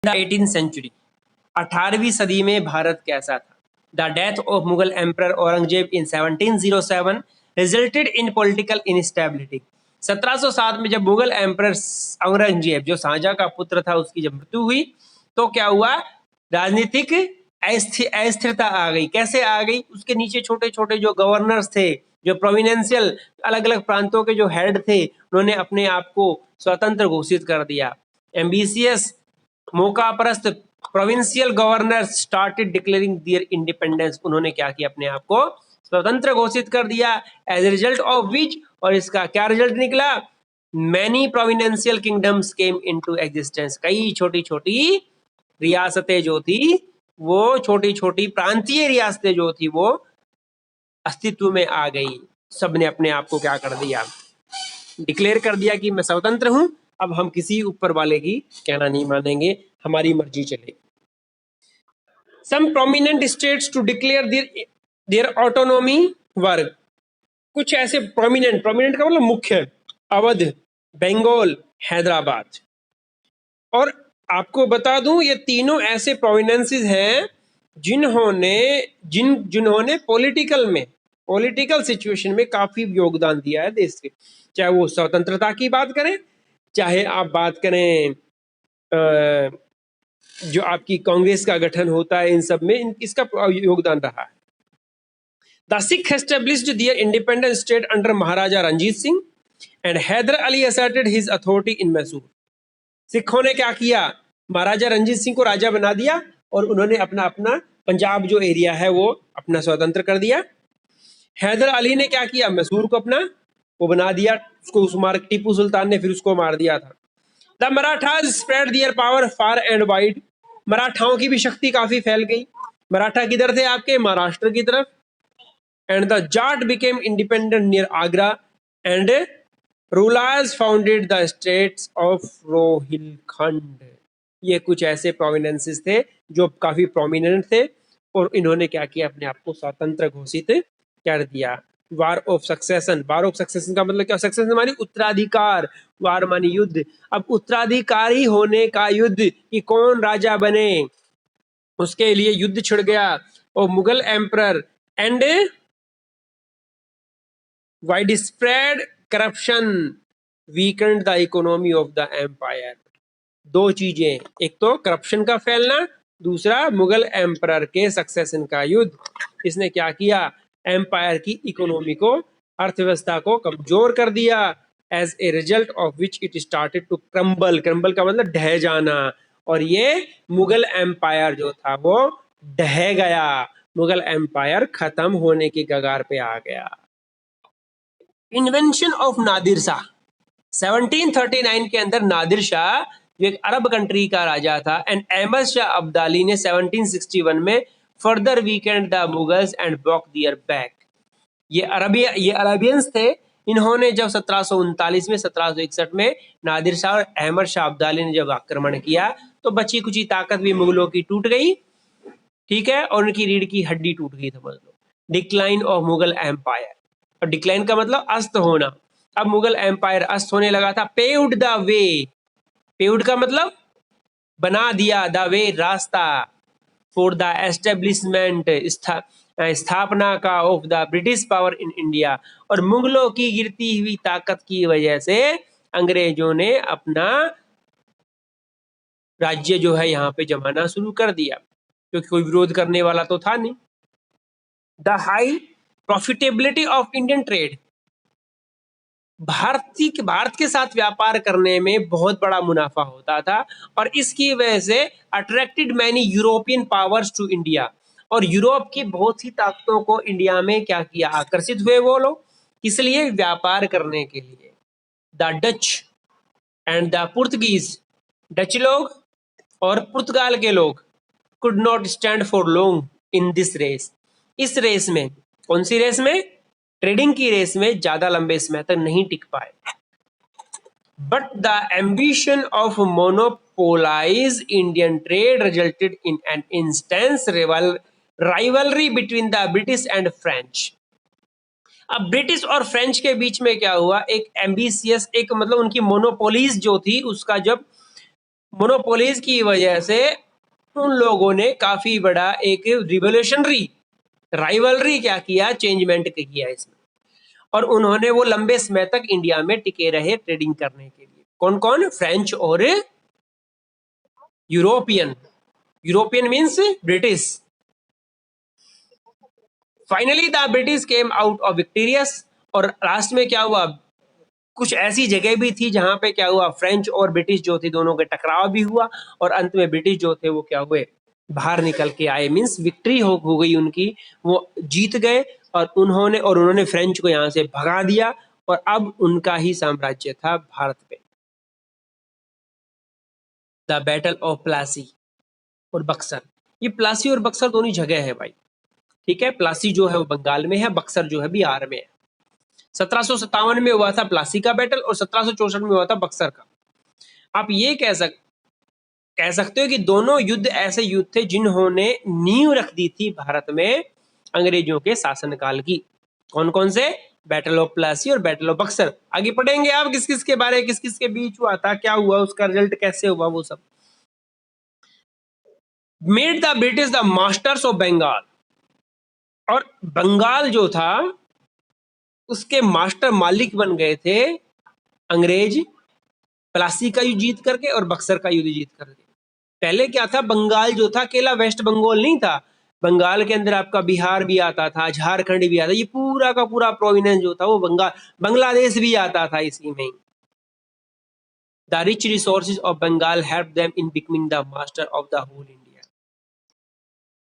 The 18th century, 18वीं सदी में भारत कैसा था? The death of Mughal emperor Aurangzeb in 1707 resulted in political instability. 1707 में जब मुगल एम्पर औरंगजेब, जो शाहजहां का पुत्र था, उसकी जब मृत्यु हुई तो क्या हुआ? राजनीतिक अस्थिरता आ गई। कैसे आ गई? उसके नीचे छोटे छोटे जो गवर्नर्स थे, जो प्रोविनेंशियल अलग अलग प्रांतों के जो हेड थे, उन्होंने अपने आप को स्वतंत्र घोषित कर दिया। एम्बिशियस मौकापरस्त provincial governor started declaring their independence. उन्होंने क्या किया? अपने आप को स्वतंत्र घोषित कर दिया। As a result of which, और इसका क्या रिजल्ट निकला? Many provincial kingdoms came into existence. कई छोटी छोटी रियासतें जो थी, वो छोटी छोटी प्रांतीय रियासतें जो थी, वो अस्तित्व में आ गई। सबने अपने आप को क्या कर दिया? डिक्लेयर कर दिया कि मैं स्वतंत्र हूं। अब हम किसी ऊपर वाले की कहना नहीं मानेंगे, हमारी मर्जी चलेगी। Some prominent states to declare their autonomy वर, कुछ ऐसे प्रोमिनेंट का मतलब मुख्य, अवध, बंगाल, हैदराबाद। और आपको बता दूं, ये तीनों ऐसे प्रोविनेंसेस हैं जिन्होंने पॉलिटिकल सिचुएशन में काफी योगदान दिया है देश के। चाहे वो स्वतंत्रता की बात करें, चाहे आप बात करें जो आपकी कांग्रेस का गठन होता है, इन सब में इसका योगदान रहा है। The Sikh established their independent state under Maharaja Ranjit Singh and Hyder Ali asserted his authority in Mysore. सिखों ने क्या किया? महाराजा रंजीत सिंह को राजा बना दिया और उन्होंने अपना पंजाब जो एरिया है वो अपना स्वतंत्र कर दिया। हैदर अली ने क्या किया? मैसूर को अपना वो बना दिया। उसको टीपू सुल्तान ने फिर उसको मार दिया था। The Marathas spread their power far and wide. मराठाओं की भी शक्ति काफी फैल गई। मराठा किधर थे? आपके महाराष्ट्र की तरफ। And the Jat became independent near Agra and rulers founded the states of Rohilkhand. ये कुछ ऐसे प्रोविनेंसेस थे जो काफी प्रोमिनेंट थे, और इन्होंने क्या किया? अपने आप को स्वतंत्र घोषित कर दिया। वार ऑफ सक्सेशन का मतलब क्या? सक्सेशन मानी उत्तराधिकार, वार मानी युद्ध। अब उत्तराधिकारी होने का युद्ध कि कौन राजा बने, उसके लिए युद्ध छिड़ गया। और Mughal emperor and widespread corruption weakened the economy of the empire. दो चीजें, एक तो करप्शन का फैलना, दूसरा मुगल एम्परर के सक्सेशन का युद्ध। इसने क्या किया? एम्पायर की इकोनॉमी को, अर्थव्यवस्था को कमजोर कर दिया। As a result of which it started to crumble. Crumble का मतलब ढह जाना। और ये मुगल एम्पायर जो था वो ढह गया। मुगल एम्पायर खत्म होने की कगार पे आ गया। Invention of Nadir Shah. 1739 के अंदर नादिर शाह जो एक अरब कंट्री का राजा था, एंड अहमद शाह अब्दाली ने 1761 में further weakened the Mughals and broke their back. ये अरबियंस थे। इन्होंने जब 1739 में 1761 में नादिर शाह और अहमद शाह अब्दाली ने जब आक्रमण किया, तो बची कुची ताकत भी मुगलों की टूट गई, ठीक है, और उनकी रीढ़ की हड्डी टूट गई, समझ लो। Decline of Mughal empire. और डिक्लाइन का मतलब अस्त होना। अब मुगल एम्पायर अस्त होने लगा था। पेव्ड द वे, पेव्ड का मतलब बना दिया, द वे रास्ता, फॉर द एस्टेब्लिशमेंट स्थापना का of the British power in India. और मुगलों की गिरती हुई ताकत की वजह से अंग्रेजों ने अपना राज्य जो है यहाँ पे जमाना शुरू कर दिया, क्योंकि कोई विरोध करने वाला तो था नहीं। The high profitability of Indian trade. Bharat के साथ व्यापार करने में बहुत बड़ा मुनाफा होता था, और इसकी वजह से attracted many European powers to India. और यूरोप की बहुत सी ताकतों को इंडिया में क्या किया? आकर्षित हुए वो लोग, इसलिए व्यापार करने के लिए। The Dutch and the Portuguese, Dutch लोग और पुर्तगाल के लोग could not stand for long in this race. इस रेस में, कौन सी रेस में? ट्रेडिंग की रेस में ज्यादा लंबे समय तक नहीं टिक पाए। But the ambition of monopolise Indian trade resulted in an instance rivalry between the British and French. अब ब्रिटिश और फ्रेंच के बीच में क्या हुआ? एक एम्बिशियस, एक मतलब उनकी मोनोपोलीज जो थी उसका जब मोनोपोलीज की वजह से उन लोगों ने काफी बड़ा एक रिवोल्यूशनरी राइवलरी क्या किया, चेंजमेंट किया इसमें, और उन्होंने वो लंबे समय तक इंडिया में टिके रहे ट्रेडिंग करने के लिए। कौन कौन? फ्रेंच और European. European means British. Finally the British came out of victorious, और लास्ट में क्या हुआ, कुछ ऐसी जगह भी थी जहां पे क्या हुआ, फ्रेंच और ब्रिटिश जो थी दोनों के टकराव भी हुआ, और अंत में ब्रिटिश जो थे वो क्या हुए, बाहर निकल के आए, मीन्स विक्ट्री हो गई उनकी, वो जीत गए, और उन्होंने फ्रेंच को यहाँ से भगा दिया, और अब उनका ही साम्राज्य था भारत पे। द बैटल ऑफ प्लासी और बक्सर, ये प्लासी और बक्सर दोनों जगह है भाई, ठीक है। प्लासी जो है वो बंगाल में है, बक्सर जो है बिहार में है। 1757 में हुआ था प्लासी का बैटल, और 1764 में हुआ था बक्सर का। आप ये कह सकते हो कि दोनों युद्ध ऐसे युद्ध थे जिन्होंने नींव रख दी थी भारत में अंग्रेजों के शासनकाल की। कौन कौन से? बैटल ऑफ प्लासी और बैटल ऑफ बक्सर। आगे पढ़ेंगे आप किस किस के बारे, किस किस के बीच हुआ था, क्या हुआ, उसका रिजल्ट कैसे हुआ, वो सब। Made the British the masters of Bengal, और बंगाल जो था उसके मास्टर मालिक बन गए थे अंग्रेज, प्लासी का युद्ध जीत करके और बक्सर का युद्ध जीत करके। पहले क्या था, बंगाल जो था अकेला वेस्ट बंगाल नहीं था, बंगाल के अंदर आपका बिहार भी आता था, झारखंड भी आता, ये पूरा का पूरा प्रोविनेंस जो था वो बांग्लादेश भी आता था इसी में। The rich resources of Bengal help them in becoming the master of the whole India.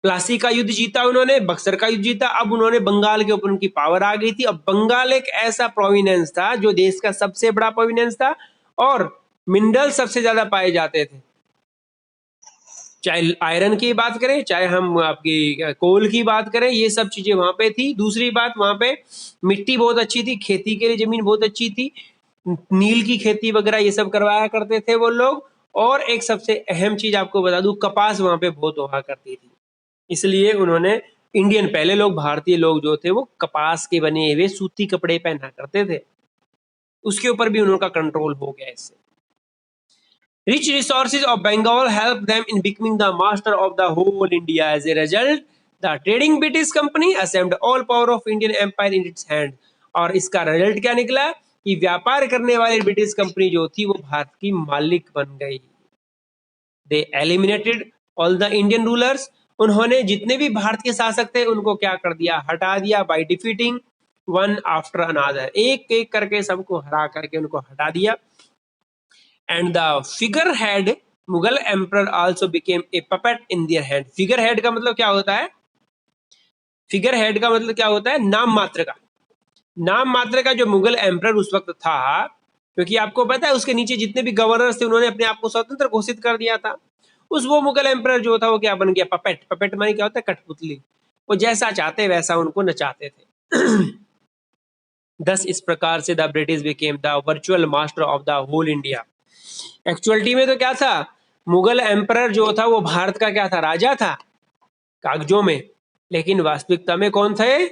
Plassey का युद्ध जीता उन्होंने, बक्सर का युद्ध जीता, अब उन्होंने बंगाल के ऊपर उनकी पावर आ गई थी। अब बंगाल एक ऐसा प्रोविनेंस था जो देश का सबसे बड़ा प्रोविनेंस था, और मिनरल सबसे ज्यादा पाए जाते थे, चाहे आयरन की बात करें, चाहे हम आपकी कोल की बात करें, ये सब चीजें वहां पे थी। दूसरी बात, वहां पे मिट्टी बहुत अच्छी थी, खेती के लिए जमीन बहुत अच्छी थी, नील की खेती वगैरह ये सब करवाया करते थे वो लोग। और एक सबसे अहम चीज आपको बता दूं, कपास वहां पे बहुत हुआ करती थी, इसलिए उन्होंने इंडियन, पहले लोग भारतीय लोग जो थे वो कपास के बने हुए सूती कपड़े पहना करते थे, उसके ऊपर भी उनका कंट्रोल हो गया इससे। Rich resources of Bengal helped them in becoming the master of the whole India. As a result, the trading British company assumed all power of Indian Empire in its hand. और इसका result क्या निकला कि व्यापार करने वाली British company जो थी वो भारत की मालिक बन गई। They eliminated all the Indian rulers. उन्होंने जितने भी भारत के शासक थे उनको क्या कर दिया, हटा दिया, by defeating one after another, एक एक करके सबको हरा करके उनको हटा दिया। And the figurehead Mughal emperor also became a puppet in their hand. Figure head का मतलब क्या होता है? फिगर हेड का मतलब क्या होता है? नाम मात्र का। नाम मात्र का जो मुगल एम्परर उस वक्त था, क्योंकि आपको पता है उसके नीचे जितने भी गवर्नर्स थे उन्होंने अपने आप को स्वतंत्र घोषित कर दिया था, उस वो मुगल एम्परर जो था वो क्या बन गया? पपेट। पपेट माने क्या होता है? कठपुतली। वो जैसा चाहते वैसा उनको नचाते थे। दस इस प्रकार से the British became the virtual master of the whole India. Actuality में तो क्या था, मुगल एम्परर जो था वो भारत का क्या था? राजा था कागजों में, लेकिन वास्तविकता में कौन थे?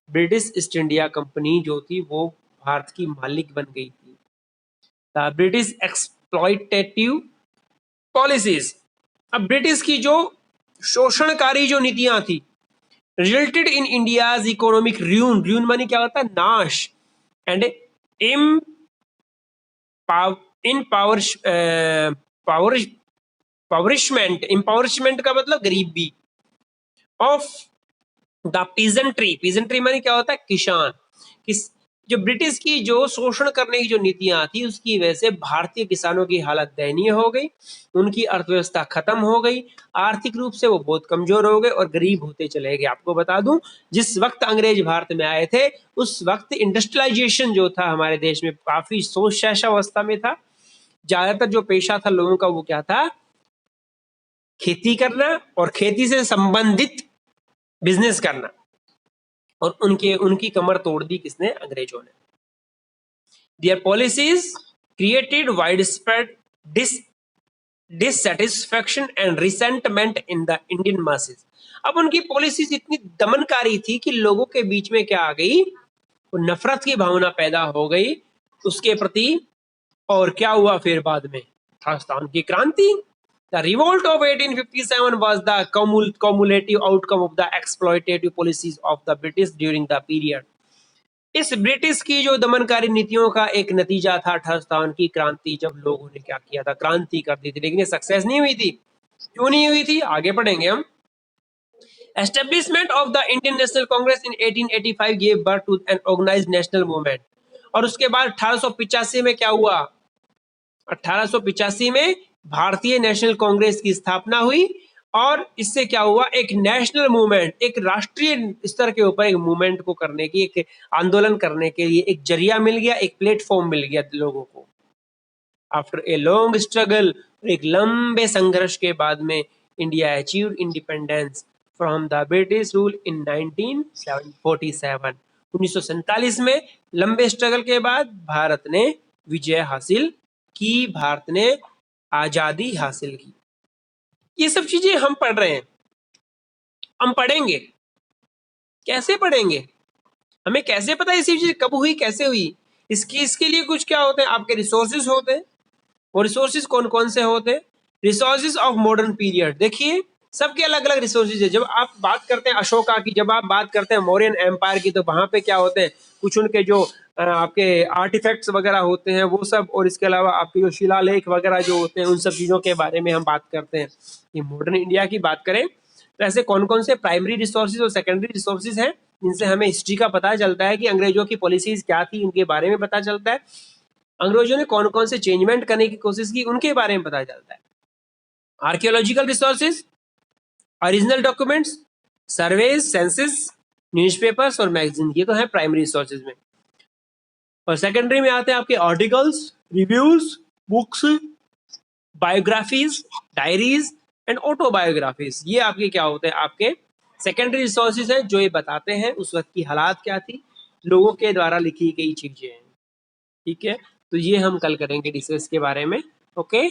ब्रिटिश ईस्ट इंडिया कंपनी जो थी वो भारत की मालिक बन गई थी। द ब्रिटिश एक्सप्लॉइटेटिव पॉलिसीज, अब ब्रिटिश की जो शोषणकारी जो नीतियां थी, रिजल्टेड इन इंडियाज इकोनॉमिक रूइन। रूइन मानी क्या होता है? नाश। एंड इन पावर पावरिशमेंट, इम्पावरिशमेंट का मतलब गरीबी, ऑफ द पीजेंट्री। पीजेंट्री माने क्या होता है? किसान। जो ब्रिटिश की जो शोषण करने की जो नीतियां थी उसकी वजह से भारतीय किसानों की हालत दयनीय हो गई, उनकी अर्थव्यवस्था खत्म हो गई, आर्थिक रूप से वो बहुत कमजोर हो गए और गरीब होते चले गए। आपको बता दूं, जिस वक्त अंग्रेज भारत में आए थे उस वक्त इंडस्ट्रियलाइजेशन जो था हमारे देश में काफी शोषावस्था में था। ज्यादातर जो पेशा था लोगों का वो क्या था? खेती करना और खेती से संबंधित बिजनेस करना, और उनकी कमर तोड़ दी किसने? अंग्रेजों ने। Their policies created widespread dissatisfaction and resentment in the Indian masses. अब उनकी पॉलिसीज इतनी दमनकारी थी कि लोगों के बीच में क्या आ गई? वो नफरत की भावना पैदा हो गई उसके प्रति। और क्या हुआ फिर बाद में? खालिस्तान की क्रांति। The revolt of 1857 was the cumulative outcome of the exploitative policies of the British during the period. इस ब्रिटिश की जो दमनकारी नीतियों का एक नतीजा था खालिस्तान की क्रांति, जब लोगों ने क्या किया था, क्रांति कर दी थी, लेकिन ये सक्सेस नहीं हुई थी। क्यों नहीं हुई थी, आगे पढ़ेंगे हम। Establishment of the Indian National Congress in 1885 gave birth to an organized national movement. और उसके बाद 1885 में क्या हुआ, 1885 में भारतीय नेशनल कांग्रेस की स्थापना हुई और इससे क्या हुआ, एक नेशनल मूवमेंट, एक राष्ट्रीय स्तर के ऊपर एक मूवमेंट को करने की, एक आंदोलन करने के लिए एक जरिया मिल गया, एक प्लेटफॉर्म मिल गया लोगों को। आफ्टर ए लॉन्ग स्ट्रगल, एक लंबे संघर्ष के बाद में India achieved independence from the British rule in 1947। 1947 में लंबे स्ट्रगल के बाद भारत ने विजय हासिल की, भारत ने आजादी हासिल की। ये सब चीजें हम पढ़ रहे हैं, हम पढ़ेंगे, कैसे पढ़ेंगे, हमें कैसे पता ये सब चीजें कब हुई, कैसे हुई। इसके लिए कुछ क्या होते हैं, आपके रिसोर्सेज होते हैं। और रिसोर्सेज कौन कौन से होते हैं, रिसोर्सेज ऑफ मॉडर्न पीरियड। देखिए सबके अलग अलग रिसोर्सेज है। जब आप बात करते हैं अशोका की, जब आप बात करते हैं मौर्यन एम्पायर की, तो वहां पे क्या होते हैं, कुछ उनके जो आपके आर्टिफैक्ट्स वगैरह होते हैं वो सब, और इसके अलावा आपके जो शिलालेख वगैरह जो होते हैं, उन सब चीजों के बारे में हम बात करते हैं। ये मॉडर्न इंडिया की बात करें तो ऐसे कौन कौन से प्राइमरी रिसोर्सेज और सेकेंडरी रिसोर्सेज हैं जिनसे हमें हिस्ट्री का पता चलता है कि अंग्रेजों की पॉलिसीज क्या थी, उनके बारे में पता चलता है। अंग्रेजों ने कौन कौन से चेंजमेंट करने की कोशिश की, उनके बारे में पता चलता है। Archaeological resources, original documents, surveys, census, newspapers और मैगजीन, ये तो है प्राइमरी रिसोर्सेज में। और सेकेंडरी में आते हैं आपके articles, reviews, books, biographies, diaries and autobiographies. ये आपके क्या होते हैं, आपके सेकेंडरी रिसोर्सेज हैं, जो ये बताते हैं उस वक्त की हालात क्या थी, लोगों के द्वारा लिखी गई चीजें हैं। ठीक है, तो ये हम कल करेंगे डिस्कस के बारे में। ओके।